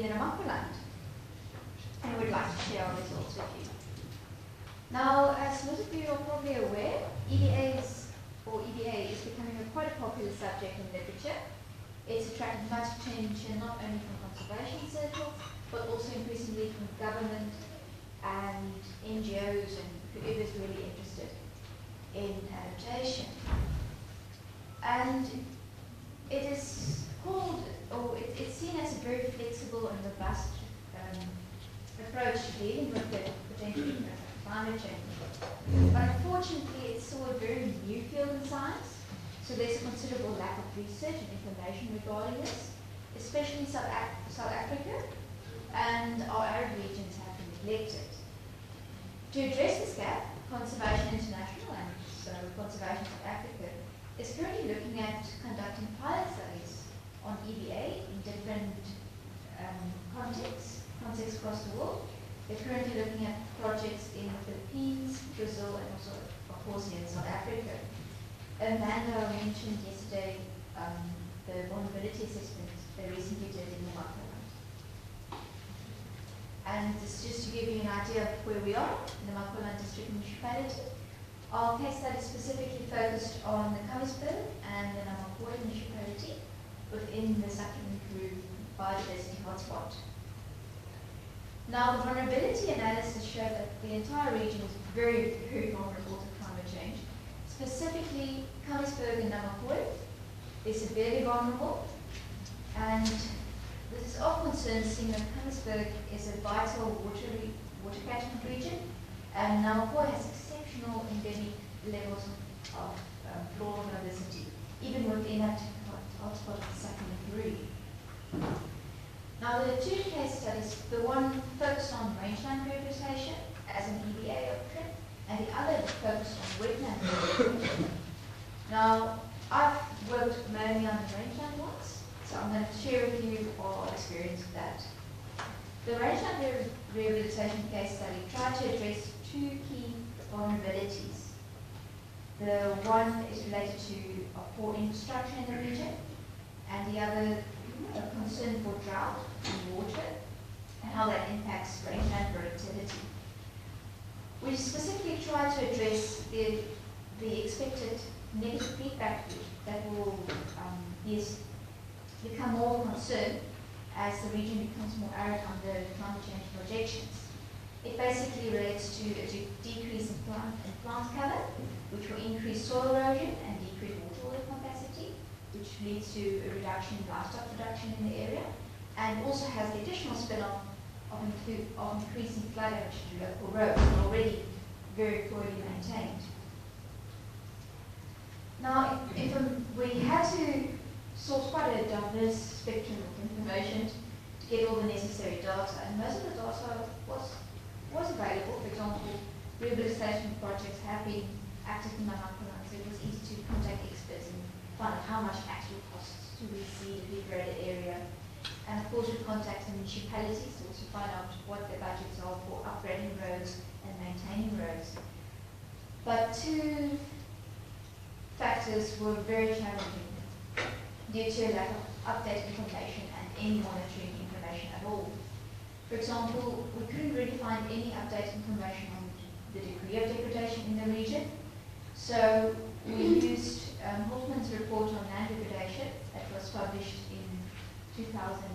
the Namaqualand. And we'd like to share our results with you. Now, as most of you are probably aware, EDA is becoming quite a popular subject in literature. It's attracted much attention not only from conservation circles, but also increasingly from government and NGOs and whoever's really interested in adaptation. And it is called, or it's seen as a very flexible and robust approach to dealing with the potential impact of climate change. But unfortunately, it's still a very new field in science, so there's a considerable lack of research and information regarding this, especially in South Africa, and our arid regions have been neglected. To address this gap, Conservation International and so Conservation South Africa is currently looking at conducting pilot studies on EVA in different contexts across the world. They're currently looking at projects in the Philippines, Brazil, and also, of course, here in South Africa. Amanda mentioned yesterday the vulnerability assessment they recently did in the Namaqualand. And this is just to give you an idea of where we are in the Namaqualand district municipality. Our case study specifically focused on the Colloquium and the Namaqualand municipality within the Sakhimangu biodiversity hotspot. Now, the vulnerability analysis showed that the entire region is very, very vulnerable to climate change. Specifically, Colloquium and Namaqualand is severely vulnerable, and this is of concern seeing that Colloquium is a vital water catchment region, and Namaqualand has exceptional endemic levels of floral diversity, even within that hotspot of the Sakhimangu. Now, there are two case studies, the one focused on rangeland rehabilitation as an EVA option, and the other focused on wetland rehabilitation. Now, I've worked mainly on the rangeland ones, so I'm going to share with you our experience with that. The rangeland rehabilitation case study tried to address two key vulnerabilities. The one is related to a poor infrastructure in the region, and the other a concern for drought and water, and how that impacts rangeland productivity. We specifically try to address the expected negative feedback loop that will become more concerned as the region becomes more arid under climate change projections. It basically relates to a decrease in plant cover, which will increase soil erosion and decrease water capacity, which leads to a reduction in livestock production in the area, and also has the additional spin-off of increasing flood damage to local roads, already very poorly maintained. Now, we had to source quite a diverse spectrum of information to get all the necessary data, and most of the data was available. For example, rehabilitation projects have been active in Namaqualand, so it was easy to contact experts and find out how much actual costs to reseed a degraded area. And of course, we contacted municipalities to also find out what their budgets are for upgrading roads and maintaining roads. But two factors were very challenging due to a lack of updated information and any monitoring information at all. For example, we couldn't really find any updated information on the degree of degradation in the region. So we used Hoffman's report on land degradation that was published in 2099,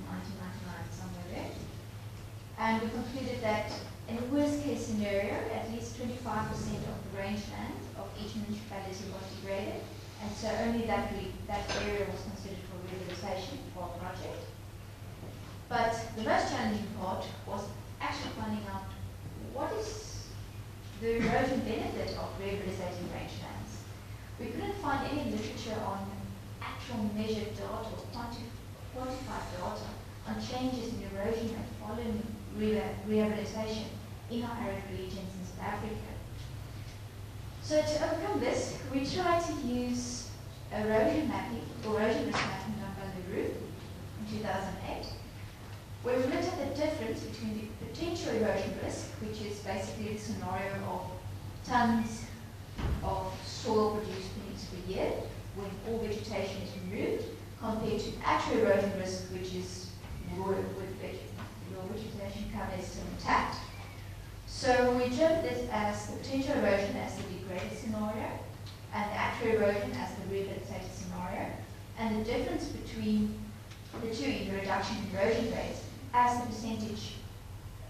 somewhere there. And we concluded that in the worst case scenario, at least 25% of the rangeland of each municipality was degraded, and so only that area was considered for rehabilitation for a project. But the most challenging part was actually finding out what is the erosion benefit of rehabilitating rangelands. We couldn't find any literature on actual measured data or quantified data on changes in erosion and following rehabilitation in our arid regions in South Africa. So to overcome this, we tried to use erosion risk mapping done by LaRue in 2008, where we looked at the difference between the potential erosion risk, which is basically the scenario of tons of soil produced per year when all vegetation is removed, compared to actual erosion risk, which is with your vegetation cover is still intact. So we interpret this as the potential erosion as the degraded scenario, and the actual erosion as the rehabilitated scenario, and the difference between the two in the reduction in erosion rates as the percentage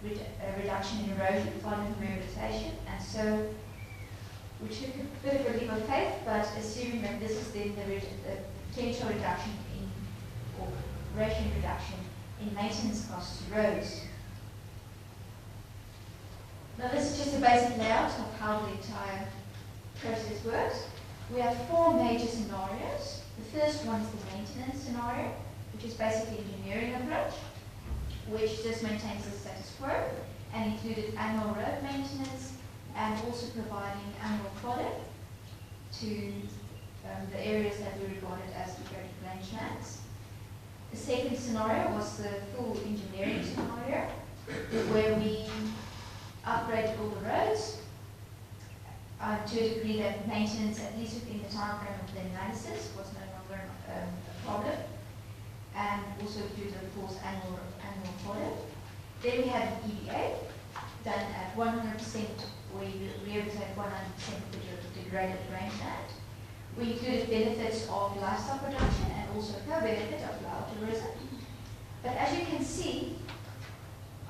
reduction in erosion following rehabilitation. And so we took a bit of a leap of faith, but assuming that this is then the potential reduction in, or ratio reduction in maintenance costs to roads. Now this is just a basic layout of how the entire process works. We have four major scenarios. The first one is the maintenance scenario, which is basically engineering approach, which just maintains the status quo and included annual road maintenance and also providing annual fodder to the areas that we regarded as degraded rangelands. The second scenario was the full engineering scenario, where we upgraded all the roads to a degree that maintenance, at least within the time frame of the analysis, was no longer a problem, and also included, of course, annual fodder. Then we had an EBA done at 100%, we rehabilitate 100% of the degraded rangeland. We included benefits of livestock production and also a co-benefit of flower tourism. But as you can see,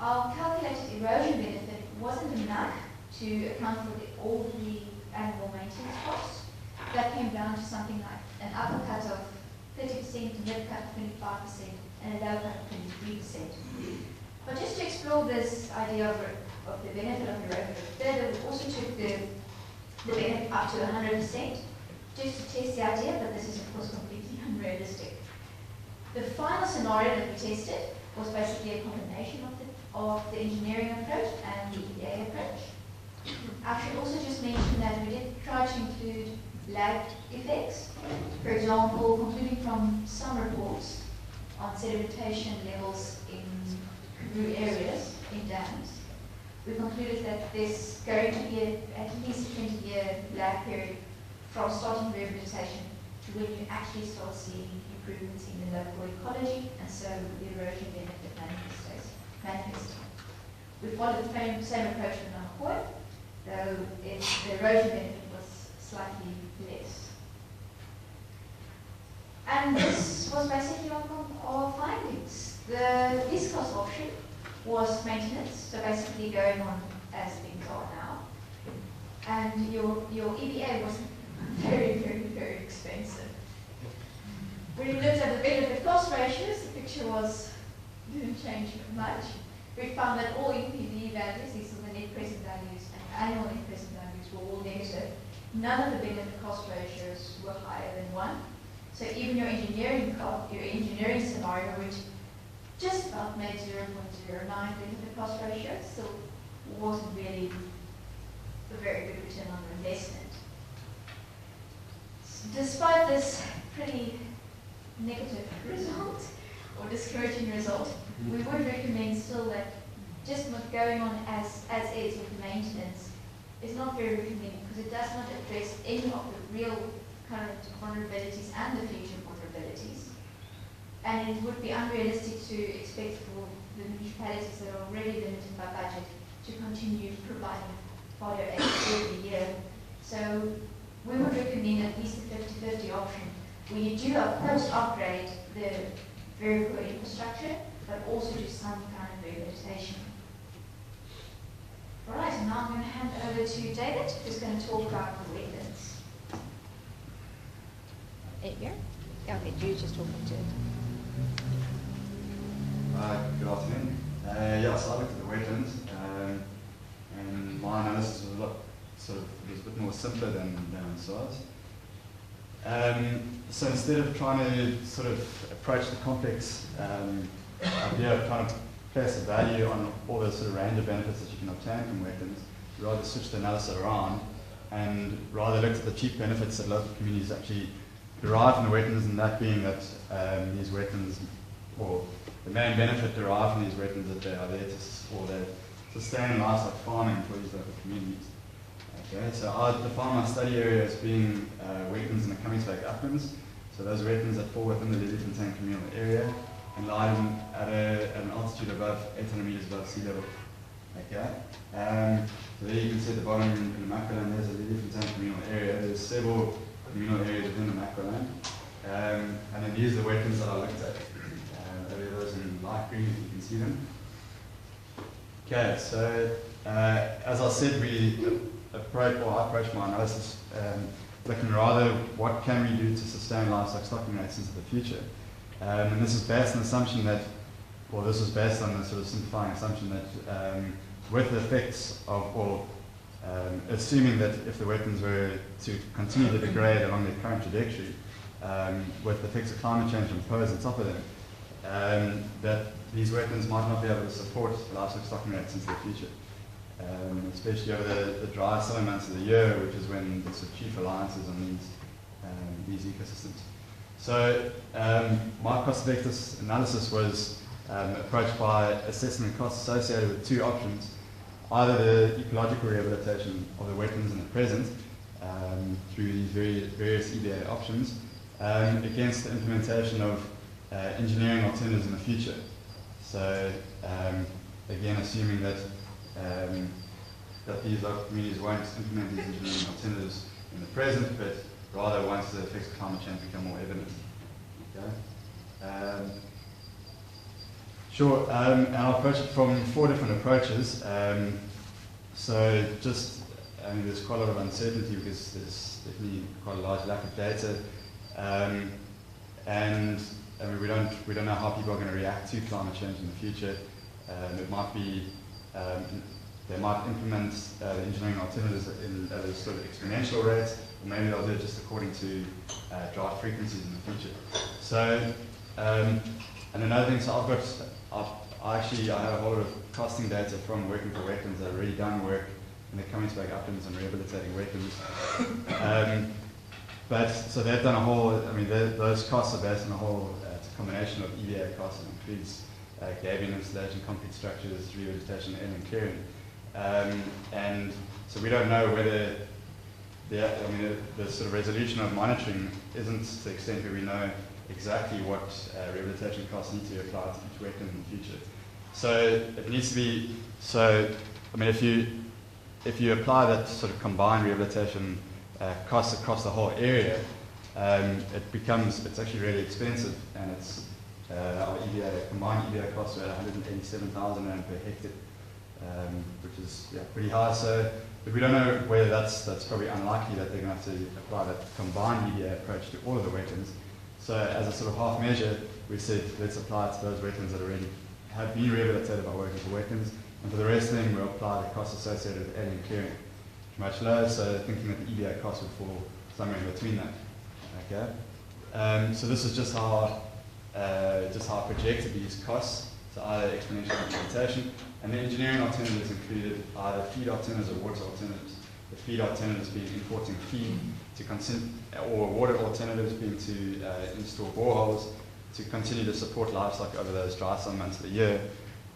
our calculated erosion benefit wasn't enough to account for all the annual maintenance costs. That came down to something like an upper cut of 30%, a mid cut of 25%, and a low cut of 23%. But just to explore this idea of the benefit of erosion further, we also took the benefit up to 100%, just to test the idea, but this is of course completely unrealistic. The final scenario that we tested was basically a combination of the engineering approach and the EDA approach. I should also just mention that we did try to include lagged effects. For example, concluding from some reports on sedimentation levels in rural areas, in dams, we concluded that there's going to be at least a 20-year lag period from starting rehabilitation to when you actually start seeing improvements in the local ecology, and so the erosion benefit manifesting. We followed the same approach with Colloquium, though the erosion benefit was slightly less. And this was basically our findings. The least cost option was maintenance, so basically going on as things are now. And your EBA was very, very, very expensive. When we looked at the benefit cost ratios, the picture didn't change much. We found that all NPV values, these are the net present values and annual net present values, were all negative. None of the benefit cost ratios were higher than 1. So even your engineering scenario, which just about made 0.09 benefit cost ratio, still wasn't really a very good return on investment. Despite this pretty negative result, or discouraging result, we would recommend still that just going on as is with the maintenance is not very recommended, because it does not address any of the real current vulnerabilities and the future vulnerabilities. And it would be unrealistic to expect for the municipalities that are already limited by budget to continue providing fodder every year. So we would recommend at least a 50-50 option, where you do of course upgrade the very poor infrastructure, but also do some kind of rehabilitation. Alright, and now I'm going to hand over to David, who's going to talk about the wetlands. Here? Okay, you just talking to it. Good afternoon. So I looked at the wetlands, and my analysis was a bit more simpler than size. So instead of trying to sort of approach the complex idea of trying to place a value on all the sort of range of benefits that you can obtain from wetlands, we rather switch the analysis around and rather look at the chief benefits that local communities actually derive from the wetlands, and that being that these wetlands, or the main benefit derived from these wetlands, that they are there to sustain livestock farming for these local communities. Okay, so I define my study area as being wetlands in the Cummings Lake uplands, so those wetlands that fall within the Lily Fontaine communal area, and lie at an altitude above 800 meters above sea level. Okay. So there you can see at the bottom in the macroland there's a Lilienfontein communal area. There's several communal areas within the macroland. And then these are the wetlands that I looked at. There are those in light green, if you can see them. Okay, so as I said, I approached my analysis looking rather what can we do to sustain livestock stocking rates into the future. And this is based on the assumption that, well, this was based on the sort of simplifying assumption that with the effects of, assuming that if the wetlands were to continue to degrade along their current trajectory, with the effects of climate change imposed on top of them, that these wetlands might not be able to support livestock stocking rates into the future, especially over the dry summer months of the year, which is when there's a chief reliance is on these ecosystems. So my cost effectiveness analysis was approached by assessing the costs associated with two options: either the ecological rehabilitation of the wetlands in the present through these various EBA options, against the implementation of engineering alternatives in the future. So again, assuming that these local communities won't implement these engineering alternatives in the present, but rather once the effects of climate change become more evident. Okay. Sure, and I'll approach it from 4 different approaches. So just, there's quite a lot of uncertainty because there's definitely quite a large lack of data. And we don't know how people are going to react to climate change in the future. It might be, they might implement the engineering alternatives at a sort of exponential rate, or maybe they'll do it just according to drought frequencies in the future. So, and another thing, so I have a whole lot of costing data from working for wetlands that have already done work in the coming back uplands and rehabilitating wetlands. But so they've done a whole, those costs are based on a whole combination of EVA costs. It includes gabion installation, concrete structures, revegetation, and clearing. And so we don't know whether the sort of resolution of monitoring isn't to the extent where we know exactly what rehabilitation costs need to be applied to each wetland in the future. So it needs to be, if you apply that sort of combined rehabilitation costs across the whole area, it's actually really expensive, and it's our combined EVA costs are at 187,000 rand per hectare, which is pretty high. So, but we don't know whether that's probably unlikely that they're going to have to apply that combined EVA approach to all of the wetlands. So as a sort of half measure, we said let's apply it to those wetlands that already have been rehabilitated by working for wetlands, and for the rest of them we'll apply the costs associated with adding and clearing, which are much lower, so thinking that the EVA cost would fall somewhere in between that. Okay. So this is just how I projected these costs, so either exponential implementation, and the engineering alternatives included either feed alternatives or water alternatives. The feed alternatives being importing feed or water alternatives being to install boreholes to continue to support livestock over those dry summer months of the year.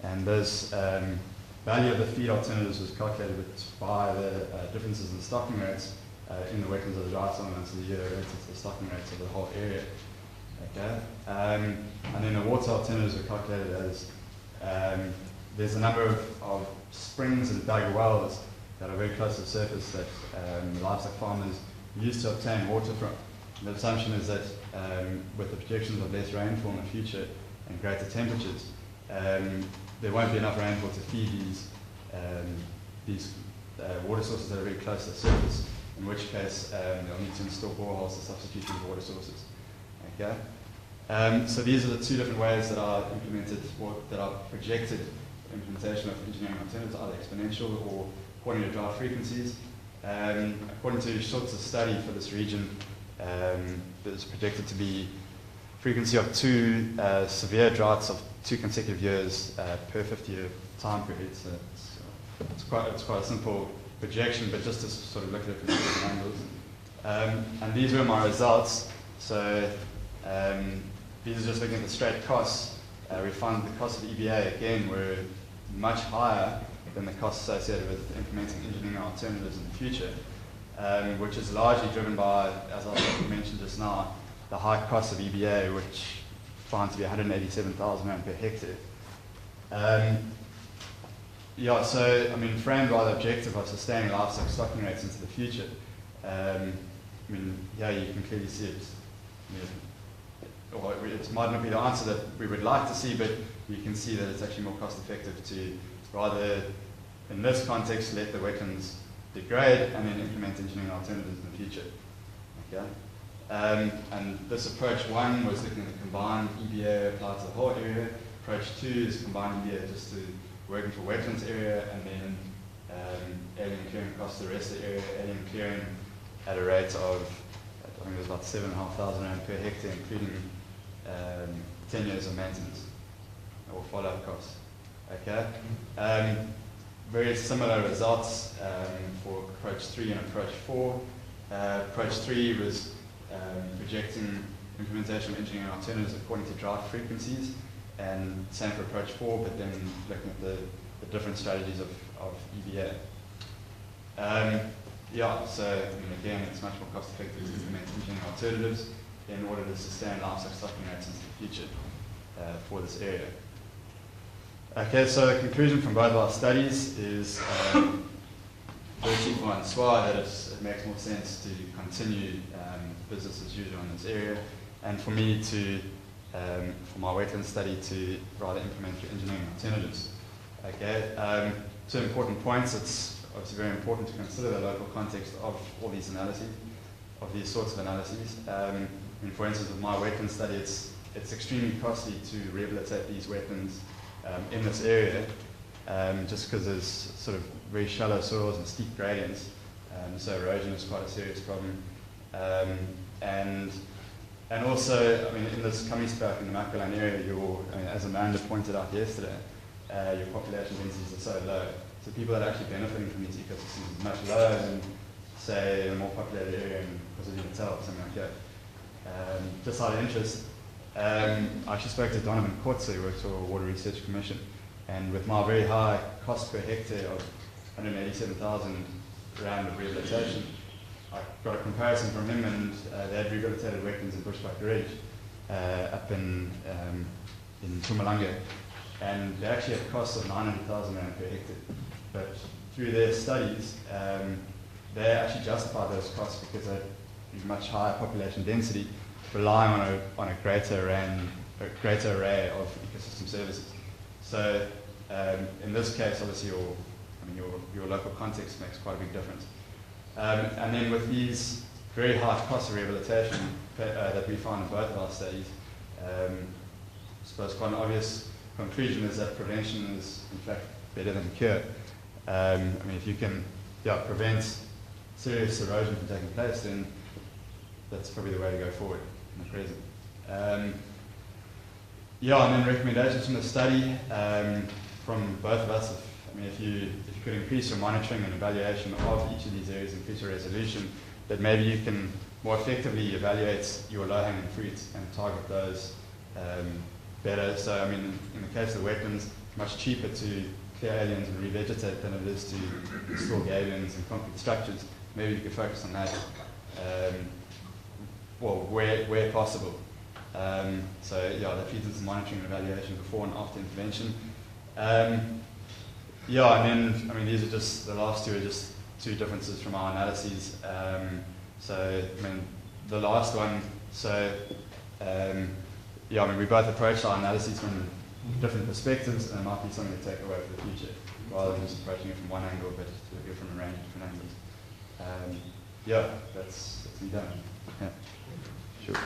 And those value of the feed alternatives was calculated by the differences in stocking rates in the wetlands of the dry summer months of the year relative to the stocking rates of the whole area. Okay, and then the water alternatives are calculated as there's a number of springs and dug wells that are very close to the surface that livestock farmers use to obtain water from. And the assumption is that with the projections of less rainfall in the future and greater temperatures, there won't be enough rainfall to feed these water sources that are very close to the surface, in which case they'll need to install boreholes to substitute these water sources. Okay? So these are the 2 different ways that are implemented, or that are projected implementation of engineering alternatives, either exponential or according to drought frequencies. According to Schultz's study for this region, there's projected to be frequency of 2 severe droughts of 2 consecutive years per 50-year time period. So it's quite a simple projection, but just to sort of look at it from different angles. And these were my results. So these are just looking at the straight costs. We found the cost of EBA again were much higher than the costs associated with implementing engineering alternatives in the future, which is largely driven by, as I mentioned just now, the high cost of EBA, which found to be 187,000 rand per hectare. Yeah, so, I mean, framed by the objective of sustaining livestock stocking rates into the future, I mean, yeah, you can clearly see it. Or it might not be the answer that we would like to see, but you can see that it's actually more cost effective to rather, in this context, let the wetlands degrade and then implement engineering alternatives in the future. Okay? And this approach 1 was looking at the combined EBA applied to the whole area. Approach 2 is combined EBA just to working for wetlands area, and then alien clearing across the rest of the area, alien clearing at a rate of, I think it was about 7,500 rand per hectare, including 10 years of maintenance or follow-up costs. Okay? Very similar results for approach 3 and approach 4. Approach 3 was projecting implementation of engineering alternatives according to drought frequencies, and same for approach 4, but then looking at the different strategies of EBA. Yeah, so I mean, again, it's much more cost effective to implement engineering alternatives in order to sustain livestock stocking rates into the future for this area. Okay, so the conclusion from both of our studies is very simple and SWA that it makes more sense to continue business as usual in this area, and for me to, for my wetland study, to rather implement engineering alternatives. Okay, 2 important points. It's obviously very important to consider the local context of all these analyses, of these sorts of analyses. I mean, for instance, with my wetland study, it's extremely costly to rehabilitate these wetlands in this area, just because there's sort of very shallow soils and steep gradients, so erosion is quite a serious problem. And also, I mean, in this Kamiesberg in the Macalan area, I mean, as Amanda pointed out yesterday, your population densities are so low. So people that are actually benefiting from these ecosystems is much lower than, say, a more populated area in KwaZulu-Natal or something like that. Just out of interest, I actually spoke to Donovan Kotze, who works for Water Research Commission, and with my very high cost per hectare of 187,000 rand of rehabilitation, I got a comparison from him, and they had rehabilitated wetlands in Bushbuck Ridge up in Mpumalanga, and they actually had costs of 900,000 rand per hectare. But through their studies, they actually justified those costs because they have much higher population density, relying on a greater array of ecosystem services. So in this case, obviously, your local context makes quite a big difference. And then with these very high costs of rehabilitation that we found in both of our studies, I suppose quite an obvious conclusion is that prevention is in fact better than cure. I mean, if you can prevent serious erosion from taking place, then that's probably the way to go forward in the present. And then recommendations from the study from both of us. I mean, if you could increase your monitoring and evaluation of each of these areas, increase your resolution, that maybe you can more effectively evaluate your low-hanging fruit and target those better. So, I mean, in the case of the wetlands, it's much cheaper to clear aliens and revegetate than it is to install aliens and concrete structures. Maybe you could focus on that, where possible. So, that feeds into monitoring and evaluation before and after intervention. And then, I mean, these are just, the last 2 are just 2 differences from our analyses. So, I mean, the last one, I mean, we both approached our analyses from different perspectives, and it might be something to take away for the future, rather than just approaching it from one angle, but to look at it from a range of different angles. That's me done. Yeah. Sure.